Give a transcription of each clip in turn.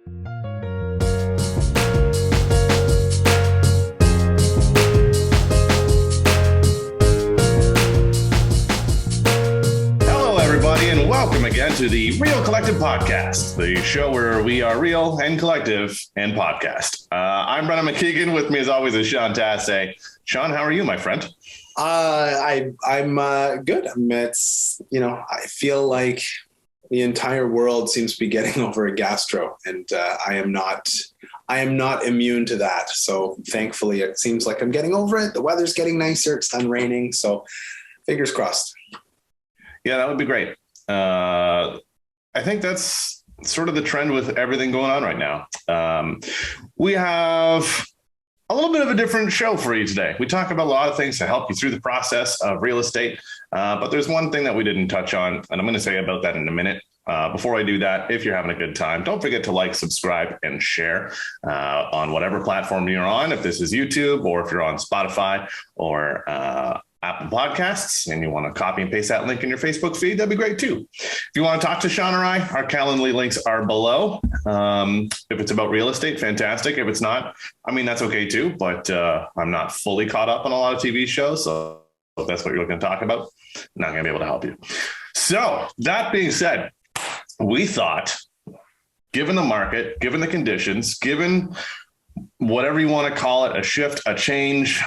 Hello, everybody, and welcome again to the Real Collective Podcast, the show where we are real and collective and podcast. I'm Brendan McKeigan. With me, as always, is Sean Tasse. Sean, how are you, my friend? I'm good. I feel like the entire world seems to be getting over a gastro, and I am not immune to that. So thankfully, it seems like I'm getting over it. The weather's getting nicer. It's done raining. So fingers crossed. Yeah, that would be great. I think that's sort of the trend with everything going on right now. We have a little bit of a different show for you today. We talk about a lot of things to help you through the process of real estate. But there's one thing that we didn't touch on, and I'm going to say about that in a minute. Before I do that, if you're having a good time, don't forget to like, subscribe, and share on whatever platform you're on. If this is YouTube or if you're on Spotify or Apple Podcasts and you want to copy and paste that link in your Facebook feed, that'd be great too. If you want to talk to Sean or I, our Calendly links are below. If it's about real estate, fantastic. If it's not, that's okay too, but I'm not fully caught up on a lot of TV shows. So if that's what you're looking to talk about, I'm not going to be able to help you. So that being said, we thought, given the market, given the conditions, given whatever you want to call it, a shift, a change,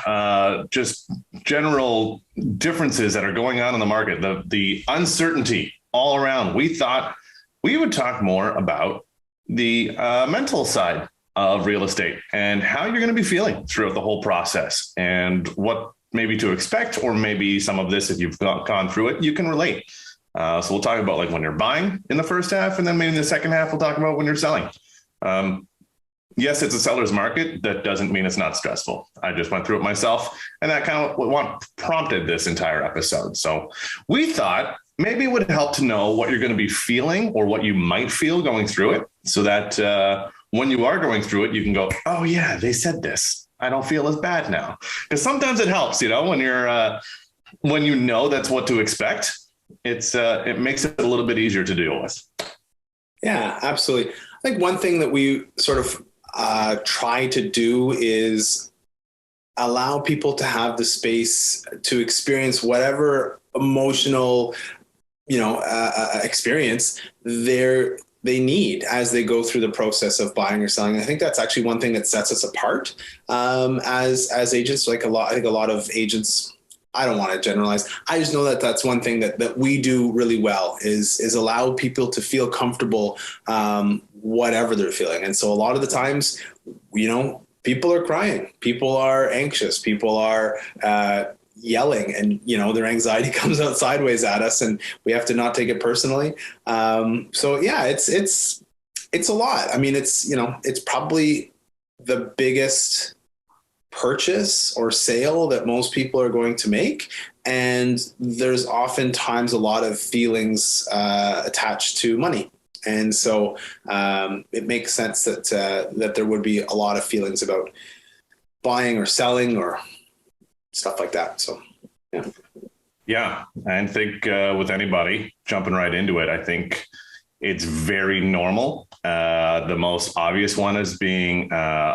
just general differences that are going on in the market, the uncertainty all around, we thought we would talk more about the mental side of real estate and how you're going to be feeling throughout the whole process and what maybe to expect, or maybe some of this, if you've gone through it, you can relate. So we'll talk about like when you're buying in the first half, and then maybe in the second half, we'll talk about when you're selling. Yes, it's a seller's market. That doesn't mean it's not stressful. I just went through it myself, and that kind of what prompted this entire episode. So we thought maybe it would help to know what you're going to be feeling or what you might feel going through it, so that when you are going through it, you can go, oh yeah, they said this. I don't feel as bad now. Because sometimes it helps, when you're when you know that's what to expect. It makes it a little bit easier to deal with. Yeah, absolutely. I think one thing that we sort of try to do is allow people to have the space to experience whatever emotional, experience they need as they go through the process of buying or selling. I think that's actually one thing that sets us apart as agents. I think a lot of agents, I don't want to generalize. I just know that that's one thing that we do really well is allow people to feel comfortable, whatever they're feeling. And so a lot of the times, people are crying, people are anxious, people are yelling, and, their anxiety comes out sideways at us, and we have to not take it personally. So yeah, it's a lot. It's probably the biggest purchase or sale that most people are going to make. And there's oftentimes a lot of feelings attached to money. And so it makes sense that there would be a lot of feelings about buying or selling or stuff like that. So, yeah. Yeah. I think with anybody jumping right into it, I think it's very normal. The most obvious one is being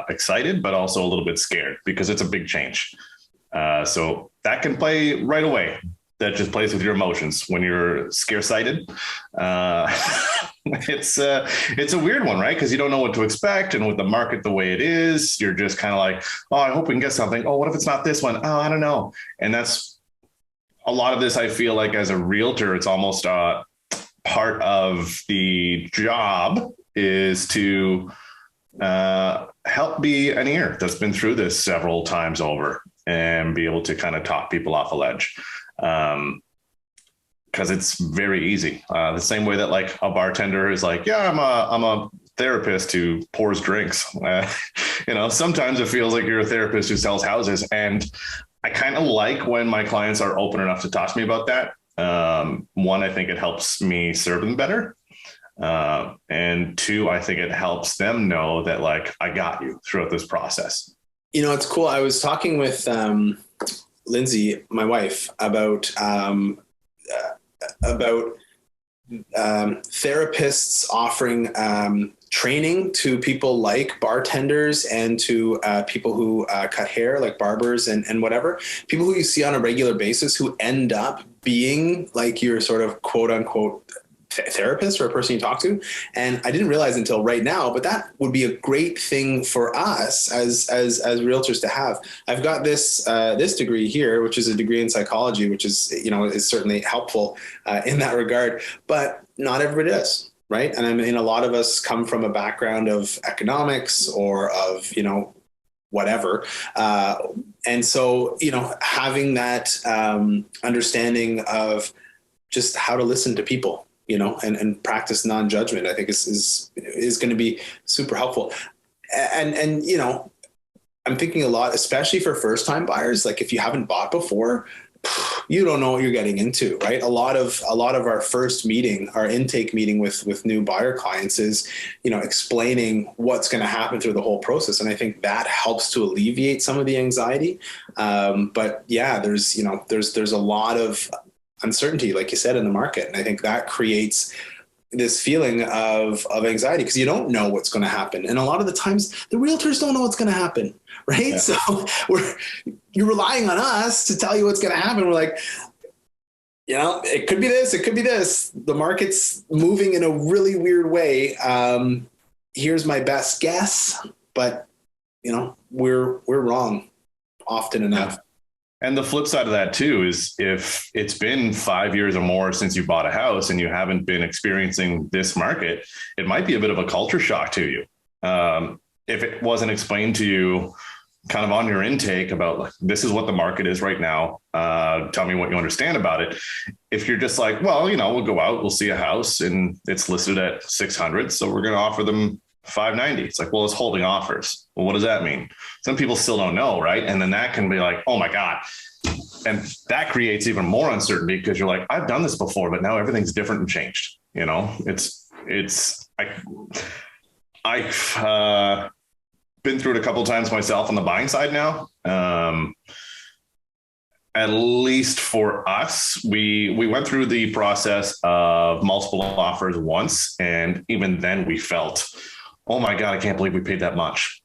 excited, but also a little bit scared because it's a big change. So that can play right away. That just plays with your emotions when you're scare-sighted. It's a weird one, right? Because you don't know what to expect. And with the market the way it is, you're just kind of like, oh, I hope we can get something. Oh, what if it's not this one? Oh, I don't know. And that's a lot of this. I feel like as a realtor, it's almost part of the job is to help be an ear that's been through this several times over and be able to kind of talk people off a ledge. Because it's very easy. The same way that like a bartender is like, yeah, I'm a therapist who pours drinks. Sometimes it feels like you're a therapist who sells houses. And I kind of like when my clients are open enough to talk to me about that. One, I think it helps me serve them better. And two, I think it helps them know that like, I got you throughout this process. It's cool. I was talking with Lindsay, my wife, about therapists offering training to people like bartenders and to people who cut hair, like barbers and whatever, people who you see on a regular basis who end up being like your sort of quote unquote therapist or a person you talk to. And I didn't realize until right now, but that would be a great thing for us as realtors to have. I've got this degree here, which is a degree in psychology, which is, is certainly helpful in that regard, but not everybody does. Right. And I mean, a lot of us come from a background of economics or of, whatever. And so, having that understanding of just how to listen to people, and practice non-judgment, I think is going to be super helpful. And, I'm thinking a lot, especially for first-time buyers, like if you haven't bought before, you don't know what you're getting into, right? A lot of our first meeting, our intake meeting with new buyer clients is, explaining what's going to happen through the whole process. And I think that helps to alleviate some of the anxiety. But yeah, there's a lot of uncertainty, like you said, in the market. And I think that creates this feeling of anxiety because you don't know what's going to happen. And a lot of the times the realtors don't know what's going to happen. Right. Yeah. So you're relying on us to tell you what's going to happen. We're like, it could be this, it could be this. The market's moving in a really weird way. Here's my best guess, but we're wrong often enough. And the flip side of that too is if it's been 5 years or more since you bought a house and you haven't been experiencing this market, it might be a bit of a culture shock to you. If it wasn't explained to you kind of on your intake about like, this is what the market is right now. Tell me what you understand about it. If you're just like, well, we'll go out, we'll see a house and it's listed at 600. So we're going to offer them 590. It's like, well, it's holding offers. Well, what does that mean? Some people still don't know. Right. And then that can be like, oh my God. And that creates even more uncertainty because you're like, I've done this before, but now everything's different and changed. I've been through it a couple of times myself on the buying side now. At least for us, we went through the process of multiple offers once. And even then we felt, oh my God, I can't believe we paid that much.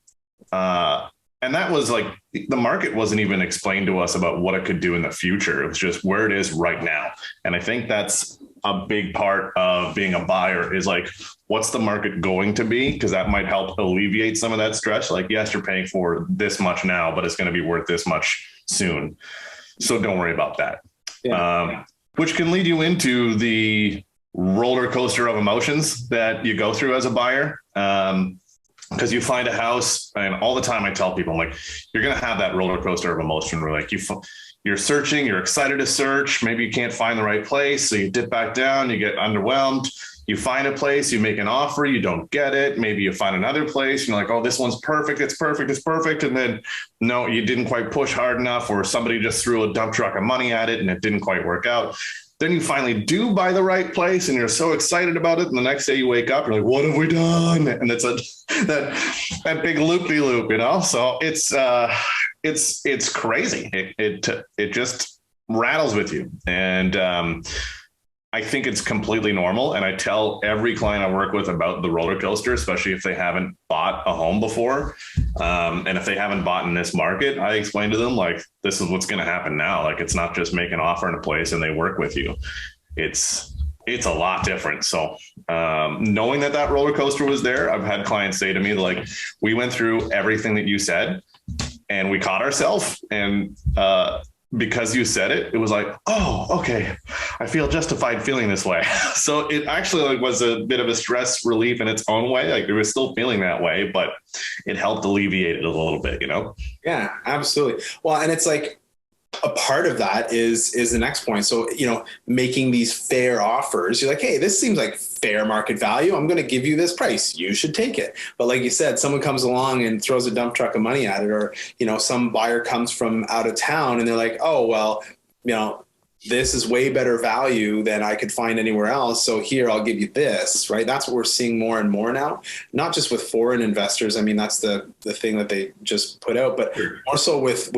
And that was like, the market wasn't even explained to us about what it could do in the future. It was just where it is right now. And I think that's a big part of being a buyer is like, what's the market going to be? Because that might help alleviate some of that stress. Like, yes, you're paying for this much now, but it's going to be worth this much soon. So don't worry about that. Yeah. Which can lead you into the roller coaster of emotions that you go through as a buyer. Because you find a house, and all the time I tell people, I'm like, you're going to have that roller coaster of emotion where like you're searching, you're excited to search. Maybe you can't find the right place. So you dip back down, you get underwhelmed. You find a place, you make an offer, you don't get it. Maybe you find another place and you're like, oh, this one's perfect. It's perfect. It's perfect. And then no, you didn't quite push hard enough, or somebody just threw a dump truck of money at it and it didn't quite work out. Then you finally do buy the right place and you're so excited about it. And the next day you wake up, you're like, what have we done? And it's that big loop-de-loop, So it's crazy. It just rattles with you. And I think it's completely normal. And I tell every client I work with about the roller coaster, especially if they haven't bought a home before. And if they haven't bought in this market, I explain to them, like, this is what's going to happen now. Like, it's not just make an offer in a place and they work with you. It's a lot different. So knowing that roller coaster was there, I've had clients say to me, like, we went through everything that you said and we caught ourselves. And because you said it, it was like, oh, okay, I feel justified feeling this way. So it actually was a bit of a stress relief in its own way. Like, we were still feeling that way, but it helped alleviate it a little bit, Yeah, absolutely. Well, and it's like, a part of that is the next point. So, making these fair offers, you're like, hey, this seems like fair market value. I'm going to give you this price. You should take it. But like you said, someone comes along and throws a dump truck of money at it, or, some buyer comes from out of town and they're like, oh, well, this is way better value than I could find anywhere else. So here, I'll give you this, right? That's what we're seeing more and more now, not just with foreign investors. I mean, that's the thing that they just put out, but more so with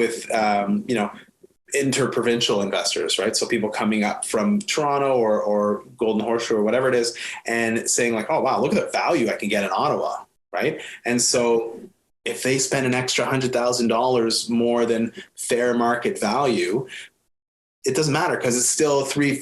interprovincial investors, right? So people coming up from Toronto or Golden Horseshoe or whatever it is, and saying like, oh, wow, look at the value I can get in Ottawa, right? And so if they spend an extra $100,000 more than fair market value, it doesn't matter because it's still $300,000,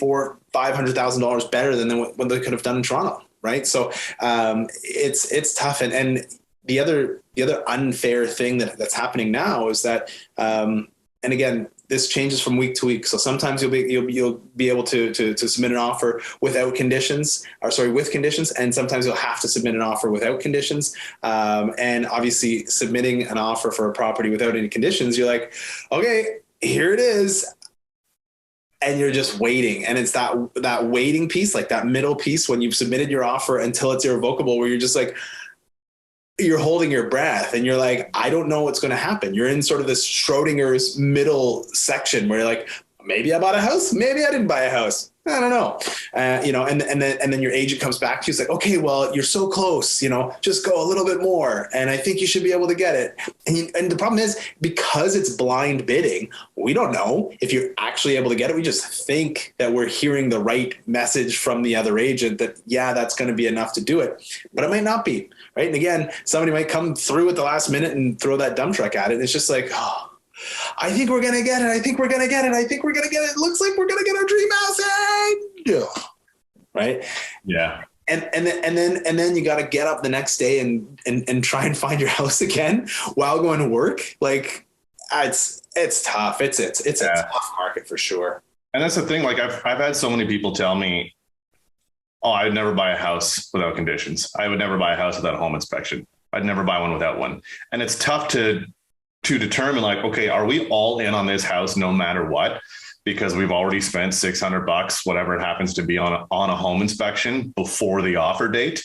$400,000, $500,000 better than what they could have done in Toronto, right? So it's tough. And the other unfair thing that's happening now is that, and again, this changes from week to week. So sometimes you'll be able to submit an offer without conditions, with conditions, and sometimes you'll have to submit an offer without conditions. And obviously, submitting an offer for a property without any conditions, you're like, okay, here it is, and you're just waiting. And it's that waiting piece, like that middle piece when you've submitted your offer until it's irrevocable, where you're just like, you're holding your breath and you're like, I don't know what's going to happen. You're in sort of this Schrodinger's middle section where you're like, maybe I bought a house, maybe I didn't buy a house. I don't know. And then your agent comes back to you. He's like, okay, well, you're so close, just go a little bit more. And I think you should be able to get it. And the problem is, because it's blind bidding, we don't know if you're actually able to get it. We just think that we're hearing the right message from the other agent that, yeah, that's going to be enough to do it, but it might not be, right? And again, somebody might come through at the last minute and throw that dump truck at it. And it's just like, oh, I think we're going to get it. I think we're going to get it. I think we're going to get it. It looks like we're going to get our dream house. Right. Yeah. And then you got to get up the next day and try and find your house again while going to work. Like it's tough. It's a tough market for sure. And that's the thing. Like I've had so many people tell me, oh, I'd never buy a house without conditions. I would never buy a house without a home inspection. I'd never buy one without one. And it's tough to determine like, okay, are we all in on this house no matter what? Because we've already spent $600, whatever it happens to be on a home inspection before the offer date.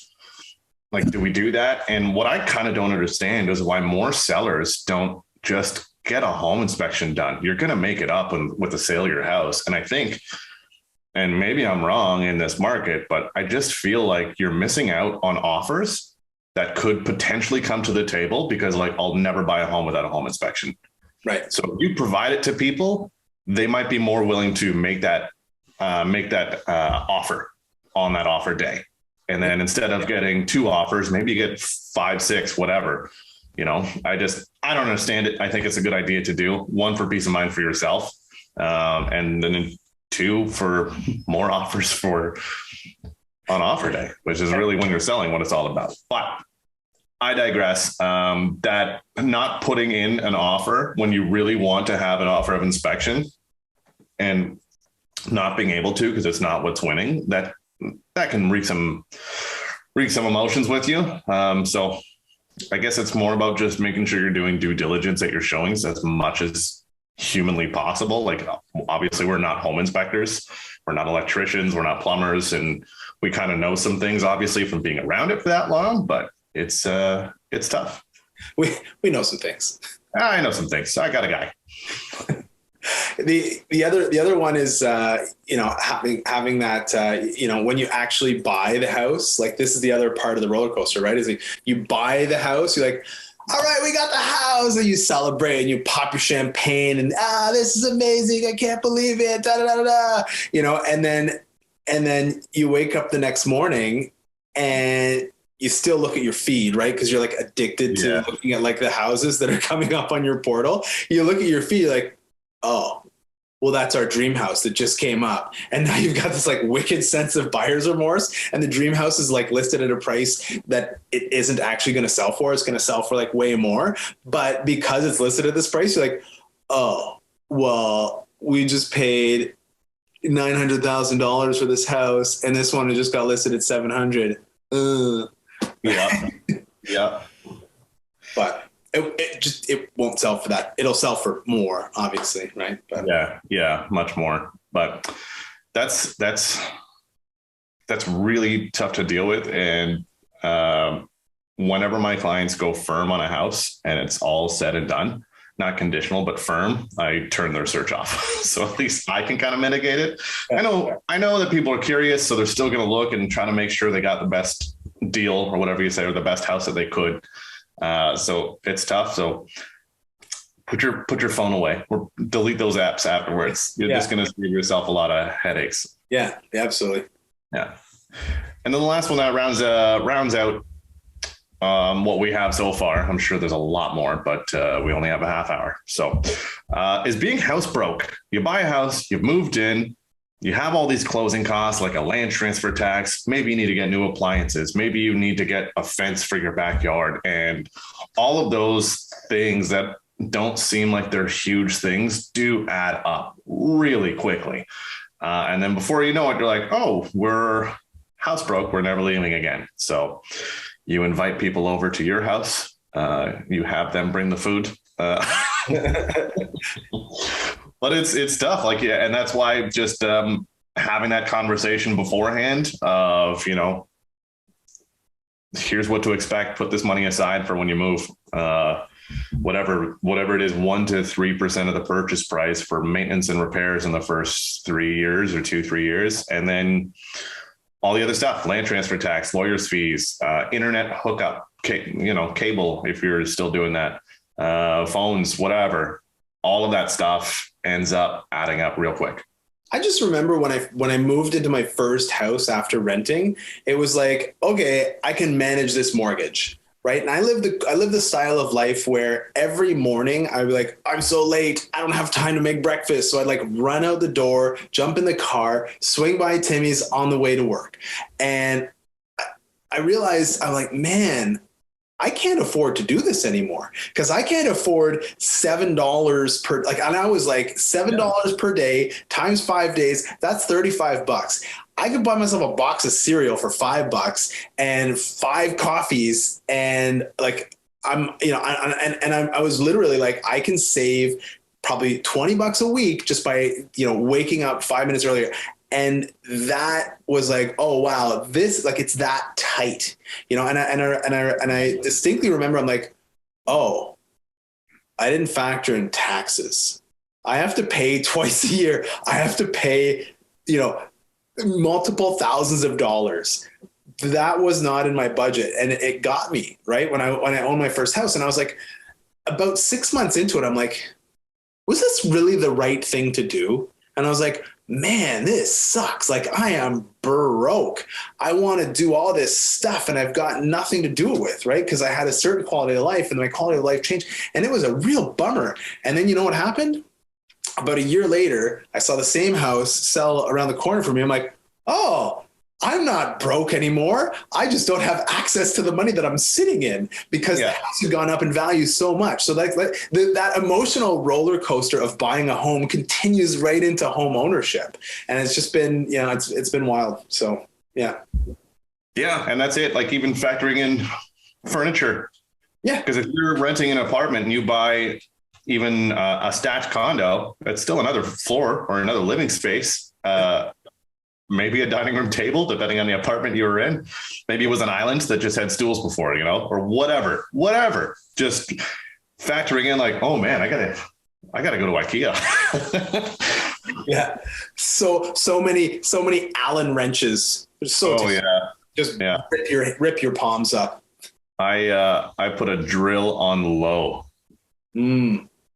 Like, do we do that? And what I kind of don't understand is why more sellers don't just get a home inspection done. You're going to make it up with the sale of your house. And I think, and maybe I'm wrong in this market, but I just feel like you're missing out on offers that could potentially come to the table because like, I'll never buy a home without a home inspection. Right. So if you provide it to people, they might be more willing to make that offer on that offer day. And then instead of getting 2 offers, maybe you get 5, 6, whatever, I don't understand it. I think it's a good idea to do 1 for peace of mind for yourself. And then 2 for more offers on offer day, which is really when you're selling what it's all about. But I digress. That not putting in an offer when you really want to have an offer of inspection and not being able to, because it's not what's winning, that can wreak some emotions with you. So I guess it's more about just making sure you're doing due diligence at your showings as much as humanly possible. Like obviously we're not home inspectors, we're not electricians, we're not plumbers, and we kind of know some things obviously from being around it for that long, but it's tough. We know some things. I know some things. I got a guy. The other one is having that when you actually buy the house, like this is the other part of the roller coaster, right? Is like you buy the house, you're like, all right, we got the house, and you celebrate and you pop your champagne and this is amazing, I can't believe it, da da da da, and then you wake up the next morning and you still look at your feed, right? Because you're like addicted to looking at like the houses that are coming up on your portal. You look at your feed like, oh, well, that's our dream house that just came up. And now you've got this like wicked sense of buyer's remorse. And the dream house is like listed at a price that it isn't actually going to sell for. It's going to sell for like way more. But because it's listed at this price, you're like, oh, well, we just paid $900,000 for this house. And this one just got listed at 700. Yeah. Yeah. But it won't sell for that. It'll sell for more, obviously, right? But yeah, much more. But that's really tough to deal with. And whenever my clients go firm on a house and it's all said and done, not conditional but firm, I turn their search off. So at least I can kind of mitigate it. I know that people are curious, so they're still going to look and try to make sure they got the best deal or whatever you say, or the best house that they could. So it's tough. So put your phone away or delete those apps afterwards. You're just going to save yourself a lot of headaches. Yeah, absolutely. Yeah. And then the last one that rounds out what we have so far. I'm sure there's a lot more, but we only have a half hour. So is being house broke. You buy a house, you've moved in, you have all these closing costs like a land transfer tax. Maybe you need to get new appliances. Maybe you need to get a fence for your backyard, and all of those things that don't seem like they're huge things do add up really quickly. And then before you know it, you're like, oh, we're house broke. We're never leaving again. So you invite people over to your house. You have them bring the food. But it's tough. Like, yeah. And that's why just having that conversation beforehand of, here's what to expect. Put this money aside for when you move. Whatever it is, 1 to 3% of the purchase price for maintenance and repairs in the first 3 years or 3 years. And then all the other stuff, land transfer tax, lawyer's fees, internet hookup, cable, if you're still doing that, phones, whatever, all of that stuff ends up adding up real quick. I just remember when I moved into my first house after renting, it was like, okay, I can manage this mortgage. Right. And I live the style of life where every morning I'd be like, I'm so late, I don't have time to make breakfast. So I'd like run out the door, jump in the car, swing by Timmy's on the way to work. And I realized, I'm like, man, I can't afford to do this anymore, because I can't afford $7 per, like, and I was like $7 per day times 5 days. That's $35. I could buy myself a box of cereal for $5 and 5 coffees. And like, I was literally like, I can save probably $20 a week just by, waking up 5 minutes earlier. And that was like, oh, wow, this, like, it's that tight, and I distinctly remember, I'm like, oh, I didn't factor in taxes. I have to pay twice a year. I have to pay, multiple thousands of dollars. That was not in my budget. And it got me, right? When I owned my first house, and I was like, about 6 months into it, I'm like, was this really the right thing to do? And I was like, man, this sucks. Like, I am broke. I want to do all this stuff and I've got nothing to do it with, right? Because I had a certain quality of life and my quality of life changed, and it was a real bummer. And then you know what happened? About a year later, I saw the same house sell around the corner from me. I'm like, oh, I'm not broke anymore. I just don't have access to the money that I'm sitting in because the house has gone up in value so much. So that emotional roller coaster of buying a home continues right into home ownership. And it's just been, it's been wild. So, yeah. Yeah. And that's it. Like, even factoring in furniture. Yeah. Because if you're renting an apartment and you buy even a stacked condo, that's still another floor or another living space. Maybe a dining room table, depending on the apartment you were in. Maybe it was an island that just had stools before, or whatever. Just factoring in like, oh man, I gotta go to IKEA. Yeah. So many Allen wrenches. Just rip your palms up. I put a drill on low.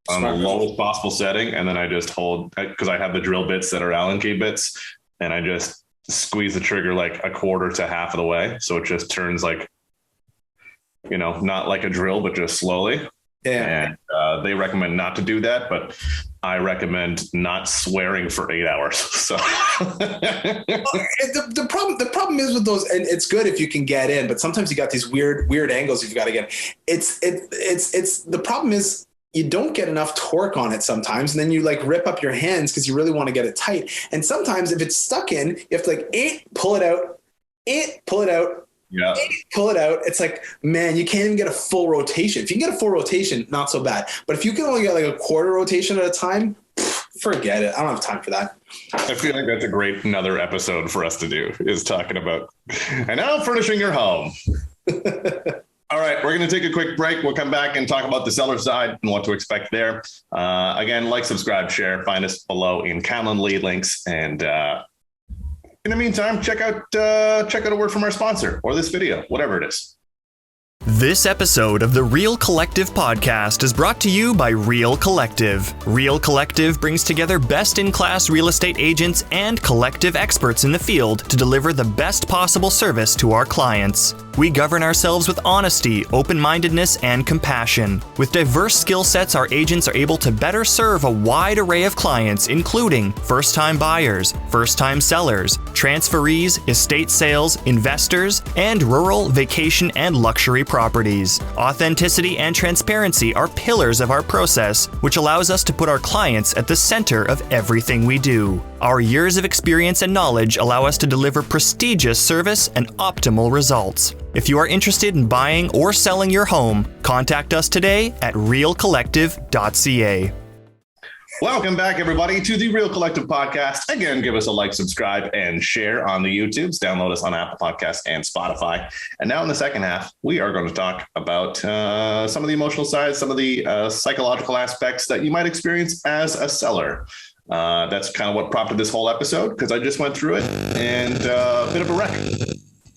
On the lowest possible setting. And then I just hold, because I have the drill bits that are Allen key bits, and I just squeeze the trigger like a quarter to half of the way. So it just turns like, not like a drill, but just slowly. Yeah. And they recommend not to do that, but I recommend not swearing for 8 hours. So the problem is with those, and it's good if you can get in, but sometimes you got these weird angles you've got to get. It's the problem is, you don't get enough torque on it sometimes. And then you like rip up your hands because you really want to get it tight. And sometimes if it's stuck in, you have to like, pull it out, pull it out. Yeah. Pull it out. It's like, man, you can't even get a full rotation. If you can get a full rotation, not so bad. But if you can only get like a quarter rotation at a time, forget it. I don't have time for that. I feel like that's a great another episode for us to do, is talking about, and now furnishing your home. All right, we're going to take a quick break. We'll come back and talk about the seller side and what to expect there. Again, like, subscribe, share, find us below in Calendly links. And in the meantime, check out a word from our sponsor or this video, whatever it is. This episode of the Real Collective podcast is brought to you by Real Collective. Real Collective brings together best-in-class real estate agents and collective experts in the field to deliver the best possible service to our clients. We govern ourselves with honesty, open-mindedness, and compassion. With diverse skill sets, our agents are able to better serve a wide array of clients, including first-time buyers, first-time sellers, transferees, estate sales, investors, and rural, vacation, and luxury properties. Authenticity and transparency are pillars of our process, which allows us to put our clients at the center of everything we do. Our years of experience and knowledge allow us to deliver prestigious service and optimal results. If you are interested in buying or selling your home, contact us today at realcollective.ca. Welcome back, everybody, to the Real Collective podcast. Again, give us a like, subscribe, and share on the YouTubes. Download us on Apple Podcasts and Spotify. And now in the second half, we are going to talk about some of the emotional sides, some of the psychological aspects that you might experience as a seller. That's kind of what prompted this whole episode, because I just went through it and a bit of a wreck.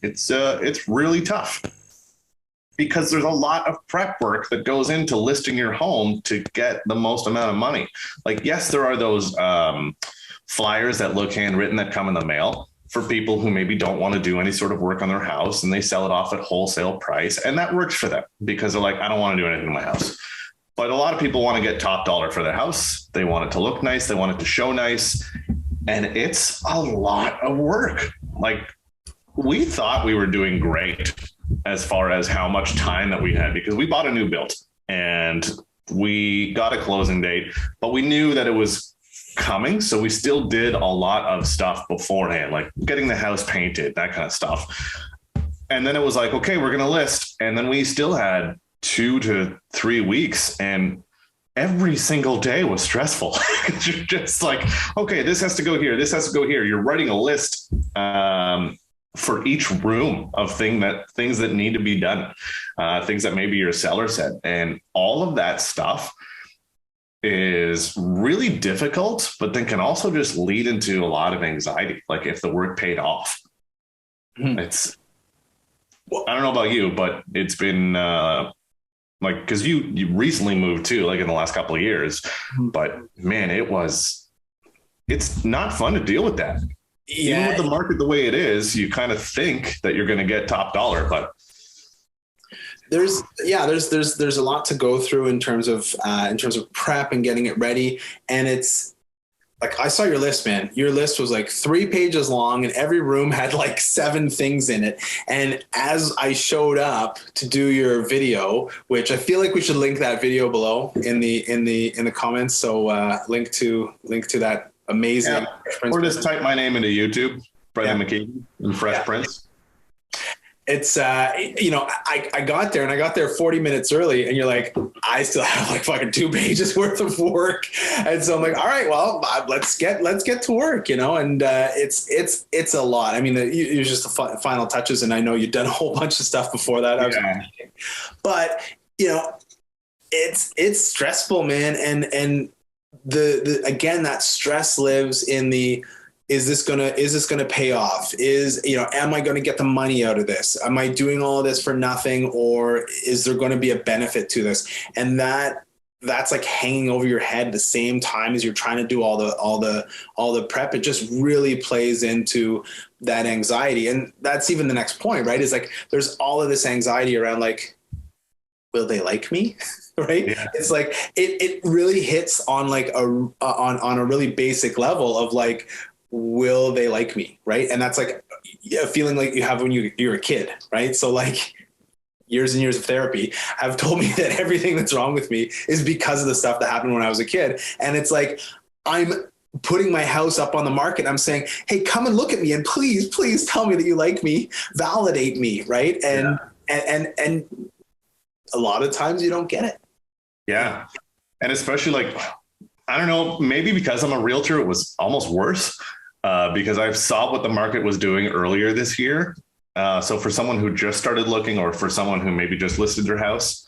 It's really tough, because there's a lot of prep work that goes into listing your home to get the most amount of money. Like, yes, there are those flyers that look handwritten that come in the mail for people who maybe don't want to do any sort of work on their house, and they sell it off at wholesale price. And that works for them because they're like, I don't want to do anything in my house. But a lot of people want to get top dollar for their house. They want it to look nice. They want it to show nice. And it's a lot of work. Like, we thought we were doing great as far as how much time that we had, because we bought a new build and we got a closing date, but we knew that it was coming. So we still did a lot of stuff beforehand, like getting the house painted, that kind of stuff. And then it was like, okay, we're going to list. And then we still had 2 to 3 weeks, and every single day was stressful. You're just like, okay, this has to go here. This has to go here. You're writing a list for each room of things that need to be done, things that maybe your seller said. And all of that stuff is really difficult, but then can also just lead into a lot of anxiety. Like, if the work paid off, it's, I don't know about you, but it's been like, because you recently moved too, like in the last couple of years, but man, it's not fun to deal with that. Yeah. Even with the market the way it is, you kind of think that you're going to get top dollar, but there's a lot to go through in terms of prep and getting it ready. And it's like, I saw your list, man. Your list was like 3 pages long, and every room had like 7 things in it. And as I showed up to do your video, which I feel like we should link that video below in the comments. So link to that amazing. Yeah. Or just type my name into YouTube, Brendan McKeigan and Fresh Prince. It's, I got there, and I got there 40 minutes early, and you're like, I still have like fucking 2 pages worth of work. And so I'm like, all right, well, let's get to work, and it's a lot. I mean, you're just the final touches. And I know you've done a whole bunch of stuff before that. But it's stressful, man. And the again, that stress lives in the, is this gonna pay off? Am I gonna get the money out of this? Am I doing all of this for nothing, or is there gonna be a benefit to this? And that's like hanging over your head at the same time as you're trying to do all the prep. It just really plays into that anxiety. And that's even the next point, right? Is like, there's all of this anxiety around like, will they like me? Right. Yeah. It's like, it really hits on like on a really basic level of like, will they like me? Right. And that's like a feeling like you have when you're a kid. Right. So like, years and years of therapy have told me that everything that's wrong with me is because of the stuff that happened when I was a kid. And it's like, I'm putting my house up on the market. I'm saying, hey, come and look at me, and please tell me that you like me, validate me. Right. And a lot of times you don't get it. Yeah. And especially like, I don't know, maybe because I'm a realtor, it was almost worse because I saw what the market was doing earlier this year. So for someone who just started looking, or for someone who maybe just listed their house,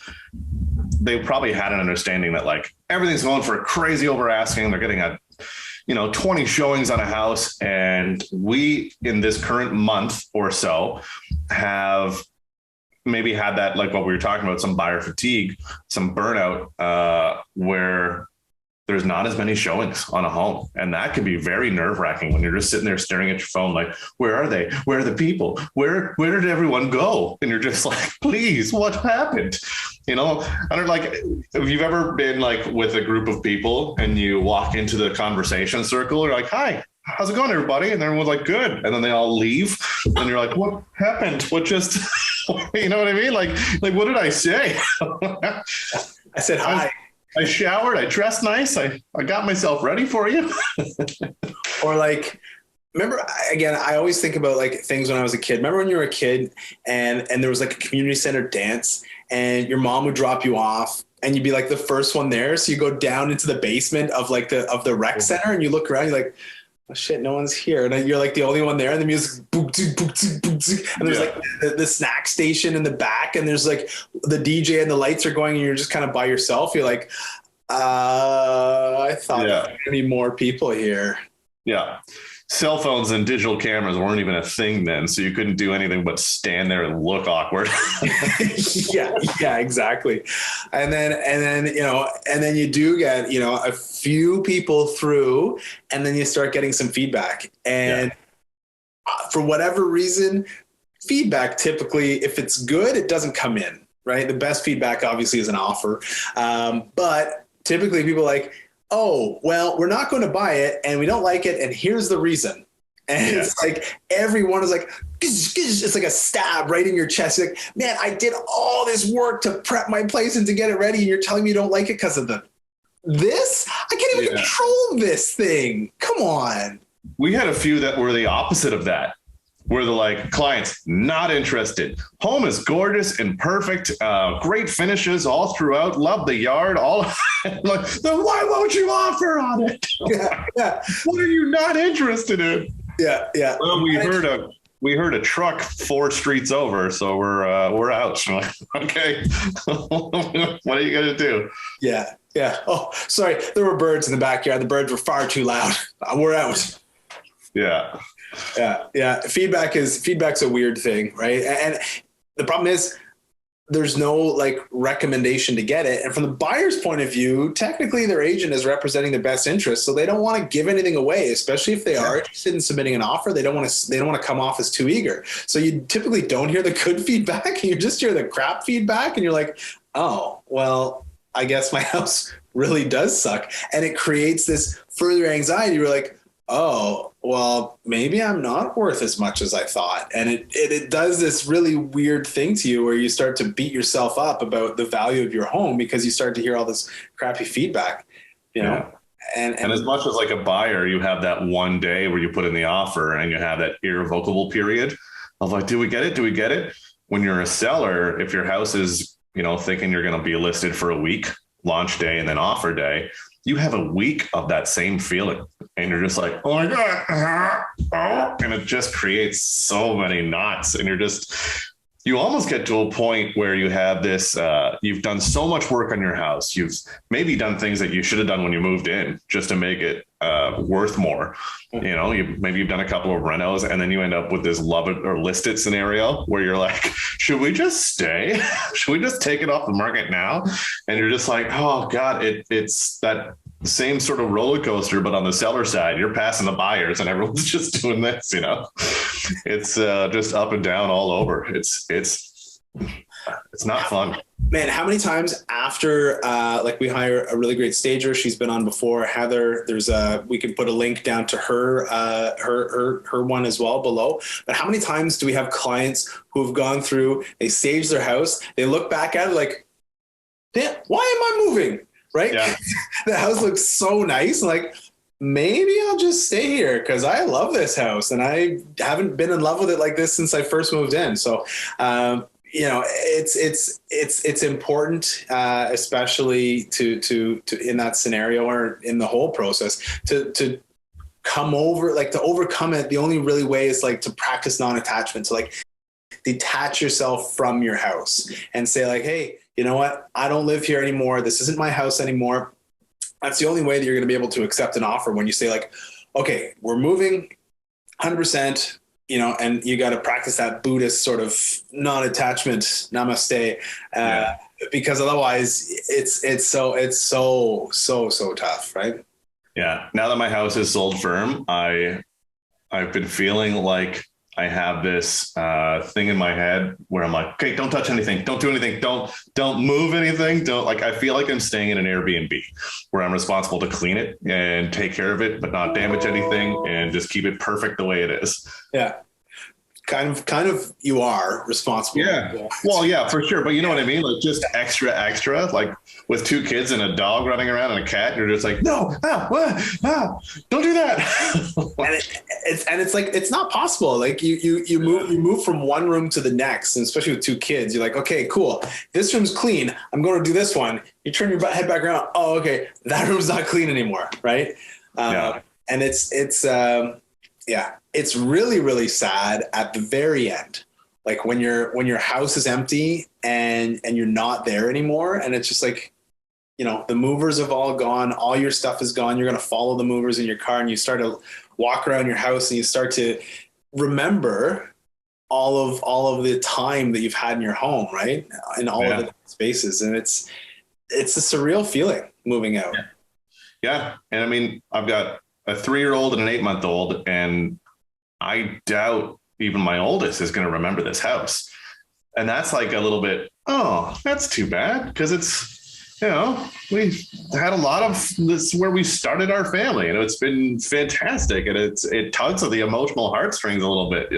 they probably had an understanding that like everything's going for crazy over asking. They're getting 20 showings on a house. And we, in this current month or so, have maybe had that, like what we were talking about, some buyer fatigue, some burnout, where there's not as many showings on a home. And that can be very nerve wracking when you're just sitting there staring at your phone, like, where are they? Where are the people? Where did everyone go? And you're just like, please, what happened? You know, I don't like, if you've ever been like with a group of people and you walk into the conversation circle, you're like, hi, how's it going, everybody? And everyone's like, good. And then they all leave and you're like, what happened? What just, you know what I mean? Like, what did I say? I said, hi. I showered, I dressed nice. I got myself ready for you. Or like, remember, again, I always think about like things when I was a kid. Remember when you were a kid and there was like a community center dance and your mom would drop you off and you'd be like the first one there. So you go down into the basement of like the rec center and you look around, you're like, oh shit, no one's here. And then you're like the only one there and the music's boop, boop, boop, boop, boop. And there's like the snack station in the back and there's like the DJ and the lights are going and you're just kind of by yourself. You're like, I thought there were going to be more people here. Yeah. Cell phones and digital cameras weren't even a thing then, so you couldn't do anything but stand there and look awkward. yeah, exactly. And then you do get, a few people through, and then you start getting some feedback. And for whatever reason, feedback typically, if it's good, it doesn't come in, right? The best feedback obviously is an offer. But typically people are like, oh, well, we're not going to buy it and we don't like it. And here's the reason. And it's like, everyone is like, it's like a stab right in your chest. You're like, man, I did all this work to prep my place and to get it ready. And you're telling me you don't like it because of this? I can't even control this thing. Come on. We had a few that were the opposite of that, where the like clients not interested. Home is gorgeous and perfect. Great finishes all throughout. Love the yard. All like, then why won't you offer on it? Yeah. What are you not interested in? Yeah. Well, we heard a truck 4 streets over, so we're out. Okay, what are you gonna do? Yeah. Oh, sorry, there were birds in the backyard. The birds were far too loud. We're out. Yeah. Feedback's a weird thing, right? And the problem is there's no like recommendation to get it. And from the buyer's point of view, technically their agent is representing their best interest. So they don't want to give anything away, especially if they are interested in submitting an offer. They don't want to come off as too eager. So you typically don't hear the good feedback. You just hear the crap feedback and you're like, oh, well, I guess my house really does suck. And it creates this further anxiety. You're like, oh, well, maybe I'm not worth as much as I thought. And it does this really weird thing to you where you start to beat yourself up about the value of your home because you start to hear all this crappy feedback, you know? And as much as like a buyer, you have that one day where you put in the offer and you have that irrevocable period of like, do we get it? Do we get it? When you're a seller, if your house is, thinking you're going to be listed for a week, launch day and then offer day, you have a week of that same feeling and you're just like, oh my God. And it just creates so many knots and you almost get to a point where you have this, you've done so much work on your house. You've maybe done things that you should have done when you moved in just to make it worth more. Maybe you've done a couple of renos and then you end up with this love it or list it scenario where you're like, should we just stay? Should we just take it off the market now? And you're just like, oh God, it's that same sort of roller coaster, but on the seller side, you're passing the buyers and everyone's just doing this, it's just up and down all over. It's not fun. Man, how many times after we hire a really great stager, she's been on before, Heather, we can put a link down to her one as well below. But how many times do we have clients who have gone through, they stage their house, they look back at it like, damn, why am I moving? Right? Yeah. The house looks so nice. Like, maybe I'll just stay here because I love this house and I haven't been in love with it like this since I first moved in. So, it's important, especially to in that scenario or in the whole process to come over, like to overcome it. The only really way is like to practice non-attachment. So like detach yourself from your house and say like, hey, you know what? I don't live here anymore. This isn't my house anymore. That's the only way that you're going to be able to accept an offer when you say like, okay, we're moving 100%. and you got to practice that Buddhist sort of non-attachment, namaste, because otherwise it's so tough, right? Yeah. Now that my house is sold firm, I've been feeling like I have this thing in my head where I'm like, okay, don't touch anything. Don't do anything. Don't move anything. I feel like I'm staying in an Airbnb where I'm responsible to clean it and take care of it, but not damage anything and just keep it perfect the way it is. Yeah. Kind of you are responsible. Yeah. Well, yeah, for sure. But you know what I mean? Like just extra, like with 2 kids and a dog running around and a cat, you're just like, no, don't do that. and it's like, it's not possible. Like you move from one room to the next, and especially with 2 kids, you're like, okay, cool. This room's clean. I'm going to do this one. You turn your head back around. Oh, okay. That room's not clean anymore. Right. And it's really, really sad at the very end. Like when your house is empty and you're not there anymore. And it's just like, the movers have all gone, all your stuff is gone. You're going to follow the movers in your car, and you start to walk around your house and you start to remember all of the time that you've had in your home, right? In all of the spaces. And it's a surreal feeling moving out. Yeah. And I mean, I've got a 3-year-old and an 8-month-old, and I doubt even my oldest is going to remember this house. And that's like a little bit, oh, that's too bad. Because it's, we had a lot of this where we started our family, and it's been fantastic. And it tugs at the emotional heartstrings a little bit,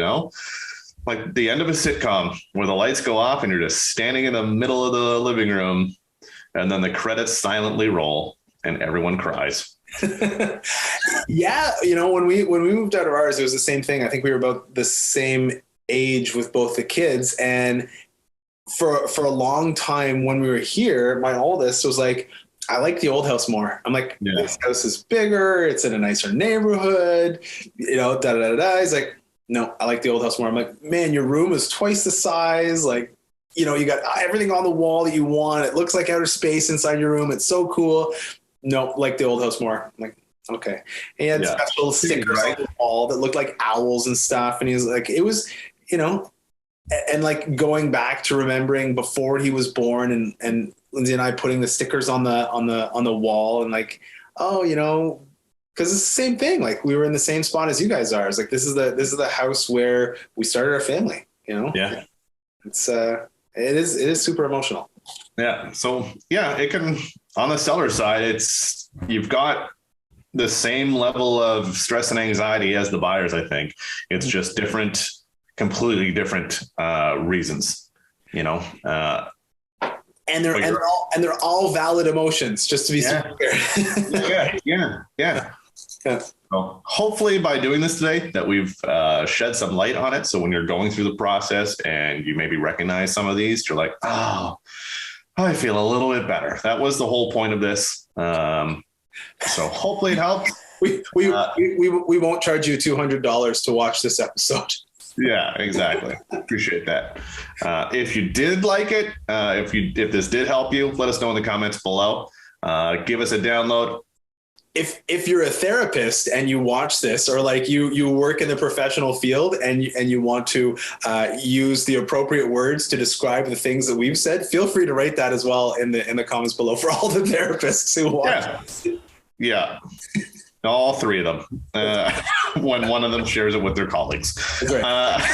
like the end of a sitcom where the lights go off and you're just standing in the middle of the living room, and then the credits silently roll and everyone cries. Yeah. When we moved out of ours, it was the same thing. I think we were about the same age with both the kids. And for a long time when we were here, my oldest was like, I like the old house more. I'm like, this house is bigger. It's in a nicer neighborhood, da da da. He's like, no, I like the old house more. I'm like, man, your room is twice the size. Like, you got everything on the wall that you want. It looks like outer space inside your room. It's so cool. No, like the old house more. I'm like, okay. He had special stickers on the wall that looked like owls and stuff. And he was like, it was, and like going back to remembering before he was born, and Lindsay and I putting the stickers on the wall, and like, oh, because it's the same thing. Like we were in the same spot as you guys are. It's like, this is the house where we started our family, Yeah. It's it is super emotional. Yeah. So it can, on the seller side, you've got the same level of stress and anxiety as the buyers. I think it's just completely different reasons, and they're all valid emotions, just to be super clear. Yeah. So hopefully by doing this today that we've shed some light on it. So when you're going through the process and you maybe recognize some of these, you're like, oh, I feel a little bit better. That was the whole point of this. So hopefully it helped. We won't charge you $200 to watch this episode. Yeah, exactly. Appreciate that. If you did like it, if this did help you, let us know in the comments below. Give us a download. If you're a therapist and you watch this, or like you work in the professional field and you want to use the appropriate words to describe the things that we've said, feel free to write that as well in the comments below for all the therapists who watch. Yeah. All 3 of them. When one of them shares it with their colleagues. Right.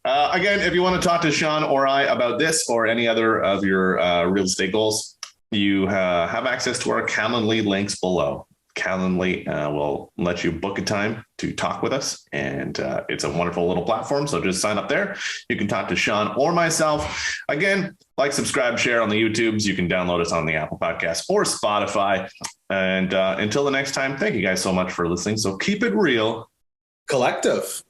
Again, if you want to talk to Sean or I about this or any other of your real estate goals, you have access to our Calendly links below. Calendly will let you book a time to talk with us, and it's a wonderful little platform. So just sign up there. You can talk to Sean or myself. Again, like, subscribe, share on the YouTubes. You can download us on the Apple Podcasts or Spotify. And until the next time, thank you guys so much for listening. So keep it real. Collective.